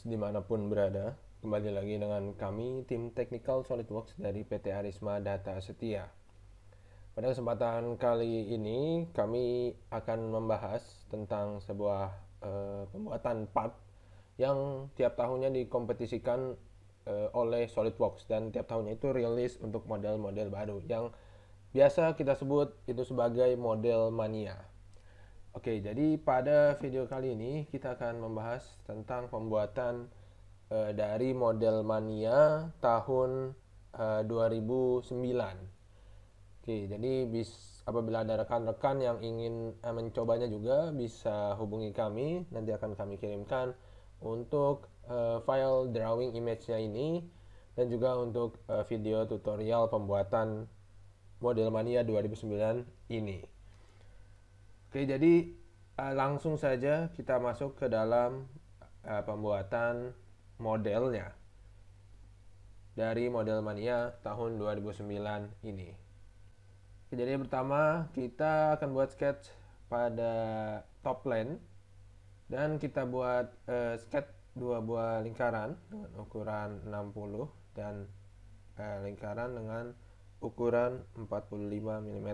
dimanapun berada. Kembali lagi dengan kami, tim Technical SolidWorks dari PT Arisma Data Setia. Pada kesempatan kali ini, kami akan membahas tentang sebuah pembuatan part yang tiap tahunnya dikompetisikan oleh SolidWorks, dan tiap tahunnya itu rilis untuk model-model baru yang biasa kita sebut itu sebagai model mania. Oke, jadi pada video kali ini kita akan membahas tentang pembuatan dari model mania tahun 2009. Oke, jadi apabila ada rekan-rekan yang ingin mencobanya juga bisa hubungi kami, nanti akan kami kirimkan untuk file drawing image-nya ini dan juga untuk video tutorial pembuatan model mania 2009 ini. Oke, jadi langsung saja kita masuk ke dalam pembuatan modelnya dari model mania tahun 2009 ini. Oke, jadi pertama kita akan buat sketch pada top plane dan kita buat sketch dua buah lingkaran dengan ukuran 60 dan lingkaran dengan ukuran 45 mm.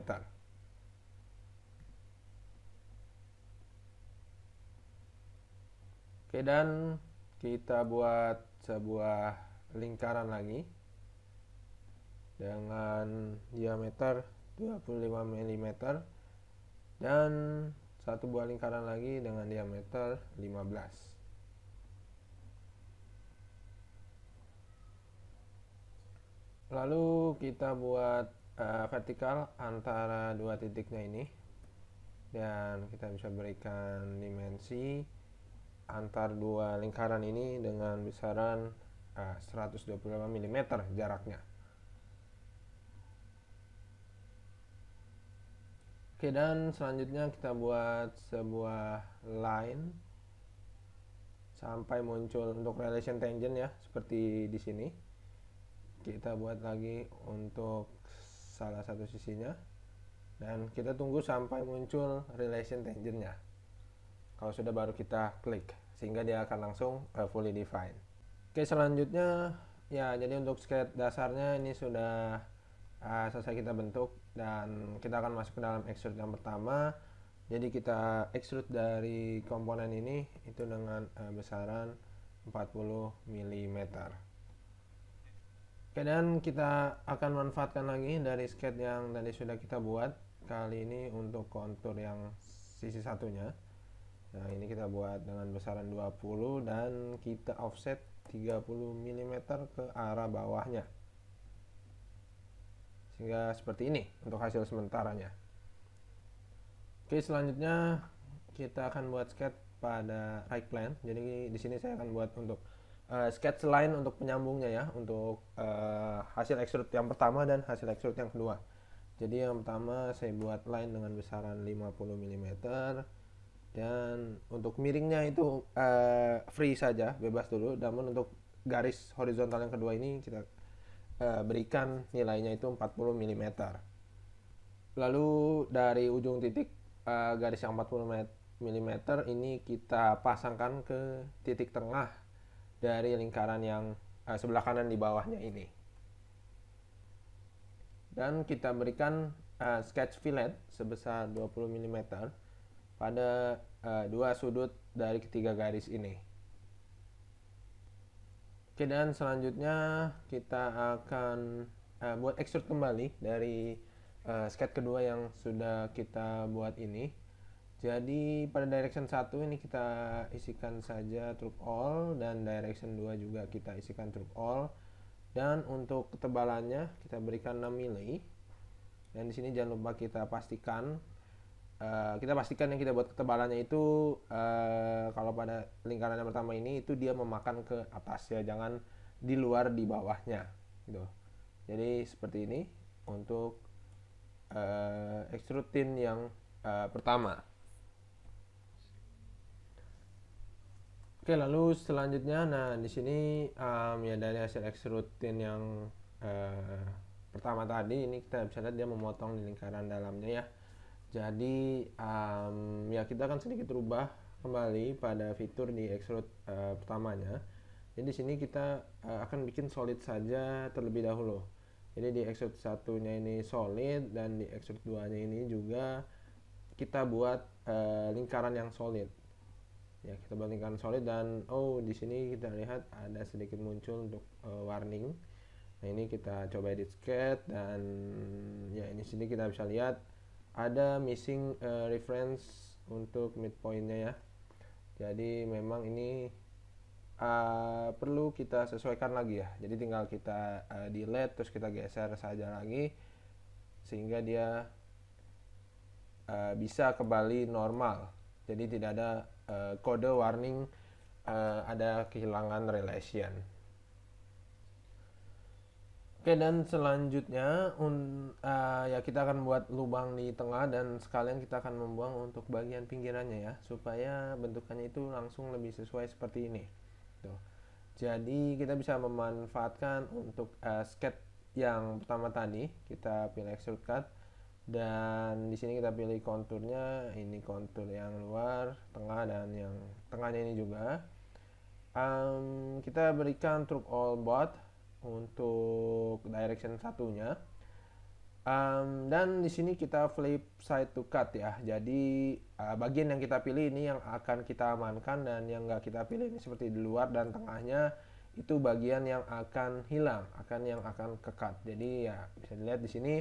Oke, dan kita buat sebuah lingkaran lagi dengan diameter 25 mm dan satu buah lingkaran lagi dengan diameter 15. Lalu kita buat vertikal antara dua titiknya ini, dan kita bisa berikan dimensi antar dua lingkaran ini dengan besaran 125 mm jaraknya. Oke, dan selanjutnya kita buat sebuah line sampai muncul untuk relation tangent ya, seperti di sini. Kita buat lagi untuk salah satu sisinya dan kita tunggu sampai muncul relation tangentnya. Kalau sudah baru kita klik sehingga dia akan langsung fully define. Oke, selanjutnya ya, jadi untuk sketch dasarnya ini sudah selesai kita bentuk dan kita akan masuk ke dalam extrude yang pertama. Jadi kita extrude dari komponen ini itu dengan besaran 40 mm. Oke, dan kita akan manfaatkan lagi dari sketch yang tadi sudah kita buat, kali ini untuk kontur yang sisi satunya. Nah, ini kita buat dengan besaran 20 dan kita offset 30 mm ke arah bawahnya. Sehingga seperti ini untuk hasil sementaranya. Oke, selanjutnya kita akan buat sketch pada right plane. Jadi di sini saya akan buat untuk sketch line untuk penyambungnya ya, untuk hasil extrude yang pertama dan hasil extrude yang kedua. Jadi yang pertama saya buat line dengan besaran 50 mm. Dan untuk miringnya itu free saja, bebas dulu. Namun untuk garis horizontal yang kedua ini kita berikan nilainya itu 40 mm. Lalu dari ujung titik garis yang 40 mm ini kita pasangkan ke titik tengah dari lingkaran yang sebelah kanan di bawahnya ini. Dan kita berikan sketch fillet sebesar 20 mm pada dua sudut dari ketiga garis ini. Oke, dan selanjutnya kita akan buat extrude kembali dari sketch kedua yang sudah kita buat ini. Jadi pada direction 1 ini kita isikan saja true all, dan direction 2 juga kita isikan true all. Dan untuk ketebalannya kita berikan 6 mili. Dan di sini jangan lupa kita pastikan yang kita buat ketebalannya itu kalau pada lingkaran yang pertama ini itu dia memakan ke atas ya, jangan di luar di bawahnya gitu. Jadi seperti ini untuk extrude tin yang pertama. Oke, lalu selanjutnya, nah di sini ya dari hasil extrude tin yang pertama tadi ini kita bisa lihat dia memotong di lingkaran dalamnya ya. Jadi ya kita akan sedikit rubah kembali pada fitur di extrude pertamanya. Jadi di sini kita akan bikin solid saja terlebih dahulu. Jadi di extrude satunya ini solid dan di extrude 2-nya ini juga kita buat lingkaran yang solid. Ya, kita buat lingkaran solid dan di sini kita lihat ada sedikit muncul untuk warning. Nah, ini kita coba edit sketch dan ya ini sini kita bisa lihat ada missing reference untuk midpointnya ya. Jadi memang ini perlu kita sesuaikan lagi ya. Jadi tinggal kita delete terus kita geser saja lagi sehingga dia bisa kembali normal. Jadi tidak ada kode warning ada kehilangan relation. Oke, dan selanjutnya ya kita akan buat lubang di tengah dan sekalian kita akan membuang untuk bagian pinggirannya ya, supaya bentukannya itu langsung lebih sesuai seperti ini. Tuh. Jadi kita bisa memanfaatkan untuk sketch yang pertama tadi, kita pilih extrude cut dan di sini kita pilih konturnya, ini kontur yang luar, tengah dan yang tengahnya ini juga. Kita berikan true all both untuk direction satunya. Dan di sini kita flip side to cut ya. Jadi bagian yang kita pilih ini yang akan kita amankan dan yang nggak kita pilih ini seperti di luar dan tengahnya itu bagian yang akan hilang, yang akan ke cut. Jadi ya bisa dilihat di sini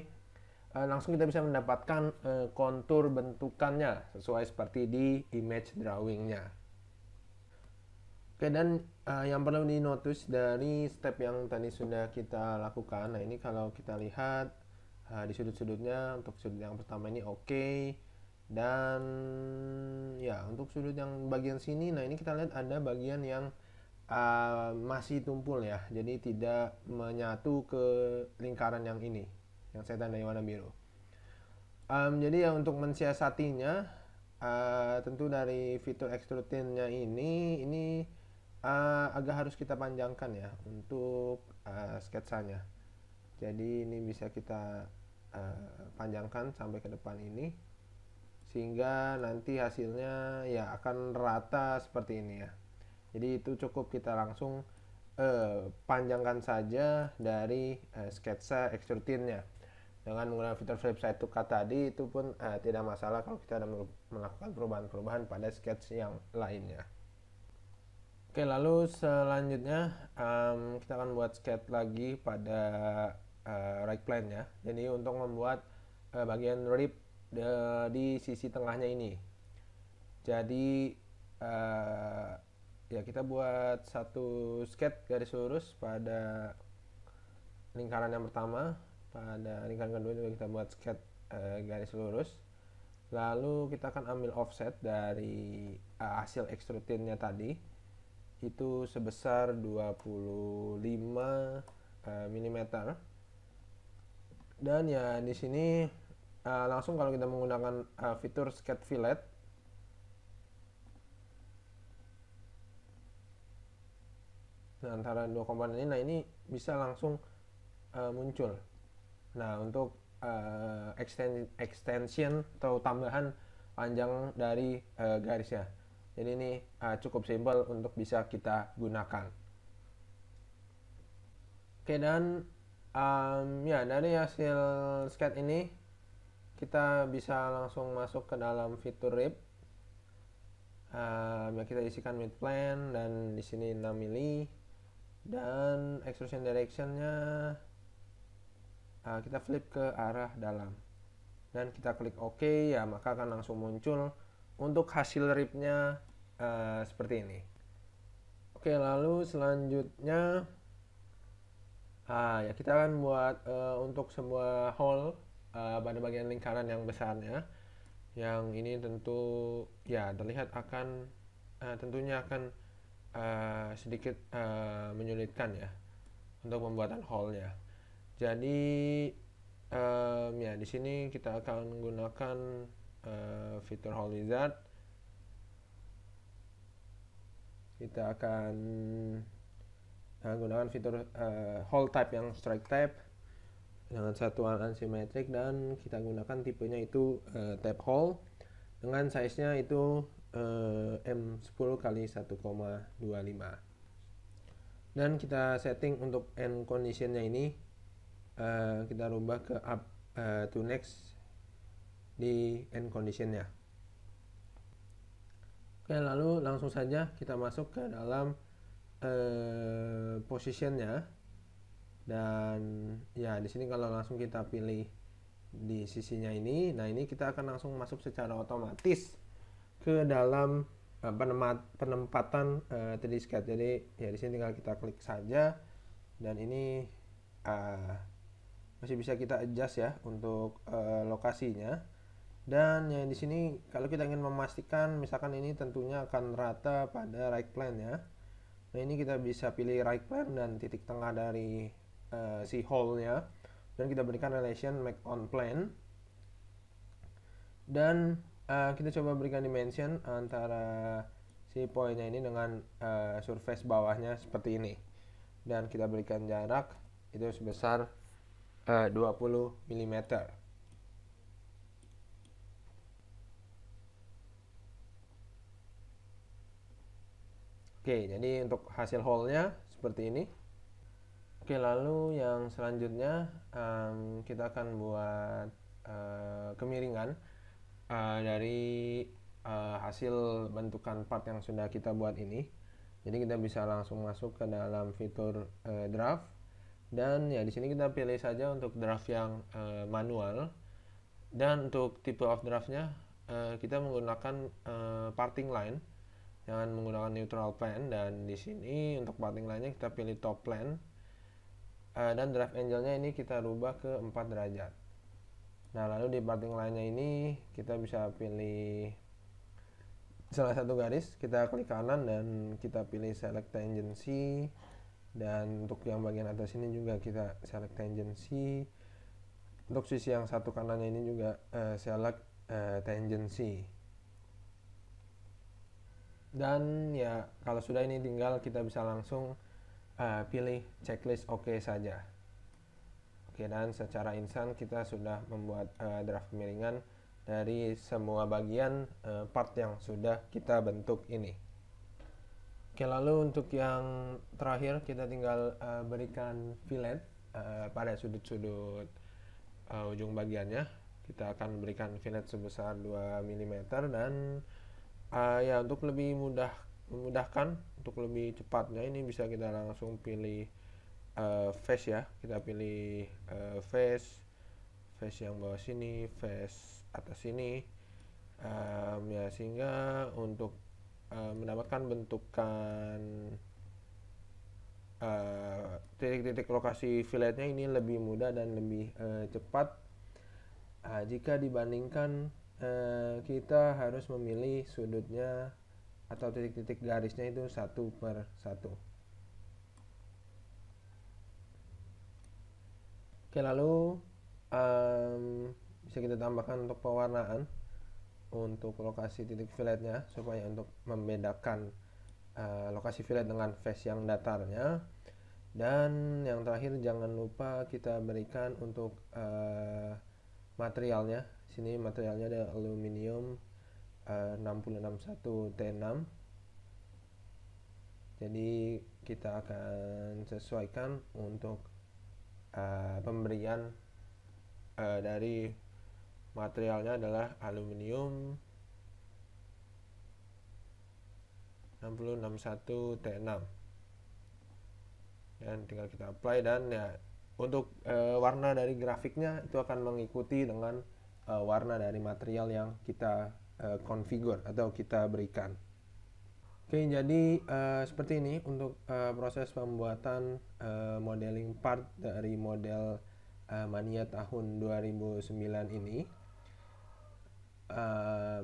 langsung kita bisa mendapatkan kontur bentukannya sesuai seperti di image drawingnya. Oke, dan yang perlu di notice dari step yang tadi sudah kita lakukan, nah ini kalau kita lihat di sudut-sudutnya, untuk sudut yang pertama ini oke. Dan ya untuk sudut yang bagian sini, nah ini kita lihat ada bagian yang masih tumpul ya, jadi tidak menyatu ke lingkaran yang ini yang saya tandai warna biru. Jadi ya untuk mensiasatinya tentu dari fitur extrude-nya ini agak harus kita panjangkan ya untuk sketsanya. Jadi ini bisa kita panjangkan sampai ke depan ini sehingga nanti hasilnya ya akan rata seperti ini ya. Jadi itu cukup kita langsung panjangkan saja dari sketsa extrude-nya dengan menggunakan fitur flip side to cut tadi. Itu pun tidak masalah kalau kita ada melakukan perubahan-perubahan pada sketch yang lainnya. Oke, lalu selanjutnya kita akan buat sketch lagi pada right plane ya. Jadi untuk membuat bagian rib di sisi tengahnya ini. Jadi ya kita buat satu sketch garis lurus pada lingkaran yang pertama, pada lingkaran kedua juga kita buat sketch garis lurus. Lalu kita akan ambil offset dari hasil extrude-nya tadi itu sebesar 25 mm. Dan ya di sini langsung kalau kita menggunakan fitur sketch fillet, nah, antara dua komponen ini, nah ini bisa langsung muncul. Nah untuk extension atau tambahan panjang dari garisnya, jadi ini cukup simpel untuk bisa kita gunakan. Oke, dan ya dari hasil sketch ini kita bisa langsung masuk ke dalam fitur rib. Ya kita isikan mid plane dan di sini 6 mili dan extrusion directionnya kita flip ke arah dalam dan kita klik OK ya, maka akan langsung muncul untuk hasil ribnya seperti ini. Oke, lalu selanjutnya ya kita akan buat untuk sebuah hole pada bagian lingkaran yang besarnya. Yang ini tentu ya terlihat akan tentunya akan sedikit menyulitkan ya untuk pembuatan hole-nya. Jadi ya di sini kita akan menggunakan fitur hole wizard. Kita akan gunakan fitur hole type yang strike type dengan satuan ansimetrik dan kita gunakan tipenya itu type hole dengan size-nya itu M10 x 1,25. Dan kita setting untuk end conditionnya ini kita rubah ke up to next di end conditionnya. Oke, lalu langsung saja kita masuk ke dalam positionnya. Dan ya di sini kalau langsung kita pilih di sisinya ini, nah ini kita akan langsung masuk secara otomatis ke dalam penempatan 3D Sketch. Jadi ya di sini tinggal kita klik saja, dan ini masih bisa kita adjust ya untuk lokasinya. Dan ya di sini kalau kita ingin memastikan misalkan ini tentunya akan rata pada right plane ya. Nah ini kita bisa pilih right plane dan titik tengah dari si hole-nya, dan kita berikan relation make on plane, dan kita coba berikan dimension antara si poinnya ini dengan surface bawahnya seperti ini, dan kita berikan jarak itu sebesar 20 mm. Oke, jadi untuk hasil hole-nya seperti ini. Oke, lalu yang selanjutnya kita akan buat kemiringan dari hasil bentukan part yang sudah kita buat ini. Jadi kita bisa langsung masuk ke dalam fitur draft, dan ya di sini kita pilih saja untuk draft yang manual, dan untuk tipe of draftnya kita menggunakan parting line, jangan menggunakan neutral plane. Dan di sini untuk parting line-nya kita pilih top plane, dan draft angle-nya ini kita rubah ke 4 derajat. Nah lalu di parting line-nya ini kita bisa pilih salah satu garis, kita klik kanan dan kita pilih select tangency, dan untuk yang bagian atas ini juga kita select tangency. Untuk sisi yang satu kanannya ini juga select tangency. Dan ya kalau sudah ini tinggal kita bisa langsung pilih checklist OK saja. Oke, dan secara instan kita sudah membuat draft kemiringan dari semua bagian part yang sudah kita bentuk ini. Oke, lalu untuk yang terakhir kita tinggal berikan fillet pada sudut-sudut ujung bagiannya. Kita akan berikan fillet sebesar 2 mm, dan ya untuk lebih memudahkan, untuk lebih cepatnya ini bisa kita langsung pilih face ya. Kita pilih face yang bawah sini, face atas sini, ya sehingga untuk mendapatkan bentukan titik-titik lokasi filletnya ini lebih mudah dan lebih cepat jika dibandingkan kita harus memilih sudutnya atau titik-titik garisnya itu satu per satu. Oke, lalu bisa kita tambahkan untuk pewarnaan untuk lokasi titik filletnya, supaya untuk membedakan lokasi fillet dengan face yang datarnya. Dan yang terakhir jangan lupa kita berikan untuk materialnya. Sini materialnya ada aluminium 6061 T6. Jadi kita akan sesuaikan untuk pemberian dari materialnya adalah aluminium 6061 T6, dan tinggal kita apply. Dan ya untuk warna dari grafiknya itu akan mengikuti dengan warna dari material yang kita configure atau kita berikan. Oke, jadi seperti ini untuk proses pembuatan modeling part dari model Mania tahun 2009 ini.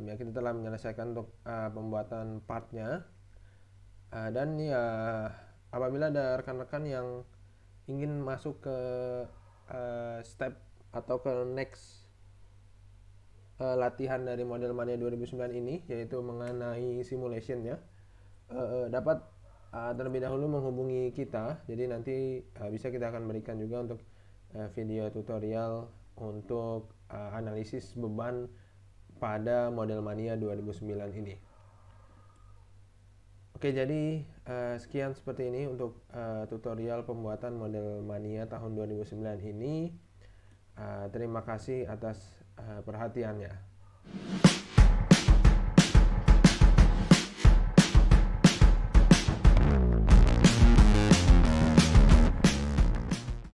Ya kita telah menyelesaikan untuk pembuatan partnya, dan ya apabila ada rekan-rekan yang ingin masuk ke step atau ke next latihan dari model Mania 2009 ini, yaitu mengenai simulation ya, dapat terlebih dahulu menghubungi kita. Jadi nanti bisa kita akan berikan juga untuk video tutorial untuk analisis beban pada model Mania 2009 ini. Oke, jadi sekian seperti ini untuk tutorial pembuatan model Mania tahun 2009 ini. Terima kasih atas perhatiannya.